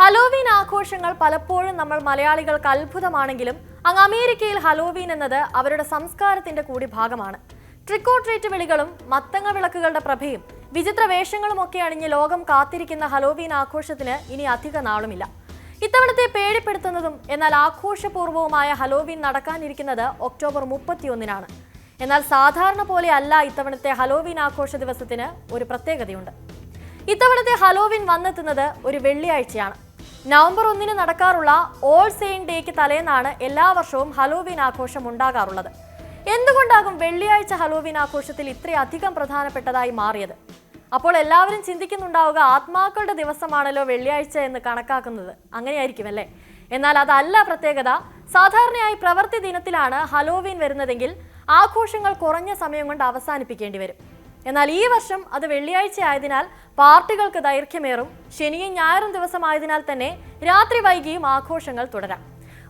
Halloween ആഘോഷങ്ങൾ പലപ്പോഴും നമ്മൾ മലയാളികൾക്ക് അത്ഭുതമാണെങ്കിലും അങ്ങ് അമേരിക്കയിൽ ഹലോവീൻ എന്നത് അവരുടെ സംസ്കാരത്തിന്റെ കൂടി ഭാഗമാണ്. ട്രിക്ക് ഓർ ട്രീറ്റ് വിളികളും മത്തങ്ങ വിളക്കുകളുടെ പ്രഭയും വിചിത്ര വേഷങ്ങളും ഒക്കെ അണിഞ്ഞ് ലോകം കാത്തിരിക്കുന്ന ഹലോവീൻ ആഘോഷത്തിന് ഇനി അധിക നാളുമില്ല. ഇത്തവണത്തെ പേടിപ്പെടുത്തുന്നതും എന്നാൽ ആഘോഷപൂർവ്വവുമായ ഹലോവീൻ നടക്കാനിരിക്കുന്നത് ഒക്ടോബർ 31-നാണ്. എന്നാൽ സാധാരണ പോലെ അല്ല ഇത്തവണത്തെ ഹലോവീൻ ആഘോഷ ദിവസത്തിന് ഒരു പ്രത്യേകതയുണ്ട്. ഇത്തവണത്തെ ഹലോവീൻ വന്നെത്തുന്നത് ഒരു വെള്ളിയാഴ്ചയാണ്. നവംബർ 1-ന് നടക്കാറുള്ള ഓൾ സെയിന്റ് ഡേക്ക് തലേന്നാണ് എല്ലാ വർഷവും ഹലോവീൻ ആഘോഷം ഉണ്ടാകാറുള്ളത്. എന്തുകൊണ്ടാകും വെള്ളിയാഴ്ച ഹലോവീൻ ആഘോഷത്തിൽ ഇത്രയധികം പ്രധാനപ്പെട്ടതായി മാറിയത്? അപ്പോൾ എല്ലാവരും ചിന്തിക്കുന്നുണ്ടാവുക, ആത്മാക്കളുടെ ദിവസമാണല്ലോ വെള്ളിയാഴ്ച എന്ന് കണക്കാക്കുന്നത്, അങ്ങനെയായിരിക്കുമല്ലേ? എന്നാൽ അതല്ല പ്രത്യേകത. സാധാരണയായി പ്രവൃത്തി ദിനത്തിലാണ് ഹലോവീൻ വരുന്നതെങ്കിൽ ആഘോഷങ്ങൾ കുറഞ്ഞ സമയം കൊണ്ട് അവസാനിപ്പിക്കേണ്ടി വരും. എന്നാൽ ഈ വർഷം അത് വെള്ളിയാഴ്ച ആയതിനാൽ പാർട്ടികൾക്ക് ദൈർഘ്യമേറും. ശനിയും ഞായറും ദിവസമായതിനാൽ തന്നെ രാത്രി വൈകിയും ആഘോഷങ്ങൾ തുടരാം.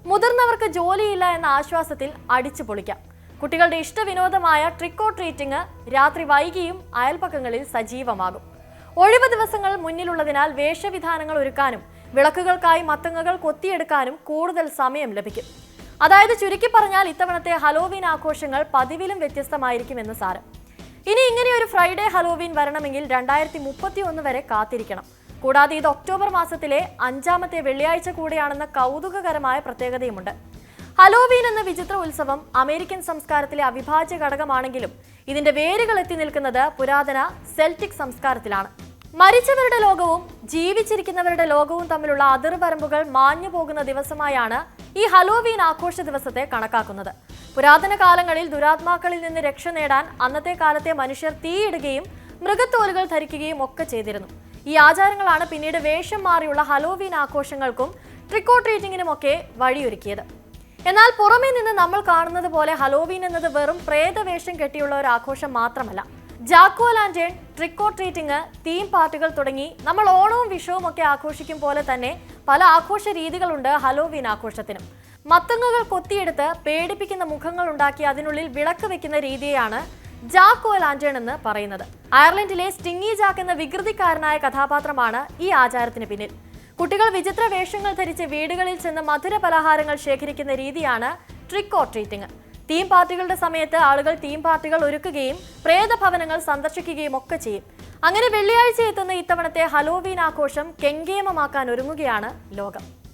മുതിർന്നവർക്ക് ജോലിയില്ല എന്ന ആശ്വാസത്തിൽ അടിച്ചു പൊളിക്കാം. കുട്ടികളുടെ ഇഷ്ടവിനോദമായ ട്രിക്ക് ഓർ ട്രീറ്റിംഗ് രാത്രി വൈകിയും അയൽപക്കങ്ങളിൽ സജീവമാകും. ഒഴിവ് ദിവസങ്ങൾ മുന്നിലുള്ളതിനാൽ വേഷവിധാനങ്ങൾ ഒരുക്കാനും വിളക്കുകൾക്കായി മത്തങ്ങകൾ കൊത്തിയെടുക്കാനും കൂടുതൽ സമയം ലഭിക്കും. അതായത് ചുരുക്കി പറഞ്ഞാൽ ഇത്തവണത്തെ ഹലോവീൻ ആഘോഷങ്ങൾ പതിവിലും വ്യത്യസ്തമായിരിക്കുമെന്ന് സാരം. ഇനി ഇങ്ങനെ ഒരു ഫ്രൈഡേ ഹലോവീൻ വരണമെങ്കിൽ 2031 വരെ കാത്തിരിക്കണം. കൂടാതെ ഇത് ഒക്ടോബർ മാസത്തിലെ 5-ാമത്തെ വെള്ളിയാഴ്ച കൂടിയാണെന്ന കൗതുകകരമായ പ്രത്യേകതയുമുണ്ട്. ഹലോവീൻ എന്ന വിചിത്ര ഉത്സവം അമേരിക്കൻ സംസ്കാരത്തിലെ അവിഭാജ്യ ഘടകമാണെങ്കിലും ഇതിന്റെ വേരുകൾ എത്തി നിൽക്കുന്നത് പുരാതന സെൽറ്റിക് സംസ്കാരത്തിലാണ്. മരിച്ചവരുടെ ലോകവും ജീവിച്ചിരിക്കുന്നവരുടെ ലോകവും തമ്മിലുള്ള അതിർവരമ്പുകൾ മാഞ്ഞു പോകുന്ന ദിവസമായാണ് ഈ ഹലോവീൻ ആഘോഷ ദിവസത്തെ കണക്കാക്കുന്നത്. പുരാതന കാലങ്ങളിൽ ദുരാത്മാക്കളിൽ നിന്ന് രക്ഷ നേടാൻ അന്നത്തെ കാലത്തെ മനുഷ്യർ തീയിടുകയും മൃഗത്തോലുകൾ ധരിക്കുകയും ഒക്കെ ചെയ്തിരുന്നു. ഈ ആചാരങ്ങളാണ് പിന്നീട് വേഷം മാറിയുള്ള ഹലോവീൻ ആഘോഷങ്ങൾക്കും ട്രിക്ക് ഓർ ട്രീറ്റിങ്ങിനുമൊക്കെ വഴിയൊരുക്കിയത്. എന്നാൽ പുറമേ നിന്ന് നമ്മൾ കാണുന്നത് പോലെ ഹലോവീൻ എന്നത് വെറും പ്രേതവേഷം കെട്ടിയുള്ള ഒരു ആഘോഷം മാത്രമല്ല. Jack o' lantern, trick or treating, theme പാർട്ടികൾ തുടങ്ങി നമ്മൾ ഓണവും വിഷുവും ഒക്കെ ആഘോഷിക്കും പോലെ തന്നെ പല ആഘോഷ രീതികളുണ്ട് ഹലോവീൻ ആഘോഷത്തിനും. മത്തങ്ങകൾ കൊത്തിയെടുത്ത് പേടിപ്പിക്കുന്ന മുഖങ്ങൾ ഉണ്ടാക്കി അതിനുള്ളിൽ വിളക്ക് വെക്കുന്ന രീതിയാണ് ജാക്ക് ഓ ലാന്റേൺ എന്ന് പറയുന്നത്. അയർലൻഡിലെ സ്റ്റിങ്ങി ജാക്ക് എന്ന വികൃതിക്കാരനായ കഥാപാത്രമാണ് ഈ ആചാരത്തിന് പിന്നിൽ. കുട്ടികൾ വിചിത്ര വേഷങ്ങൾ ധരിച്ച് വീടുകളിൽ ചെന്ന് മധുര പലഹാരങ്ങൾ ശേഖരിക്കുന്ന രീതിയാണ് ട്രിക്ക് ഓർ ട്രീറ്റിംഗ്. തീം പാർട്ടികളുടെ സമയത്ത് ആളുകൾ തീം പാർട്ടികൾ ഒരുക്കുകയും പ്രേതഭവനങ്ങൾ സന്ദർശിക്കുകയും ഒക്കെ ചെയ്യും. അങ്ങനെ വെള്ളിയാഴ്ച എത്തുന്ന ഇത്തവണത്തെ ഹലോവീൻ ആഘോഷം കെങ്കേമമാക്കാൻ ഒരുങ്ങുകയാണ് ലോകം.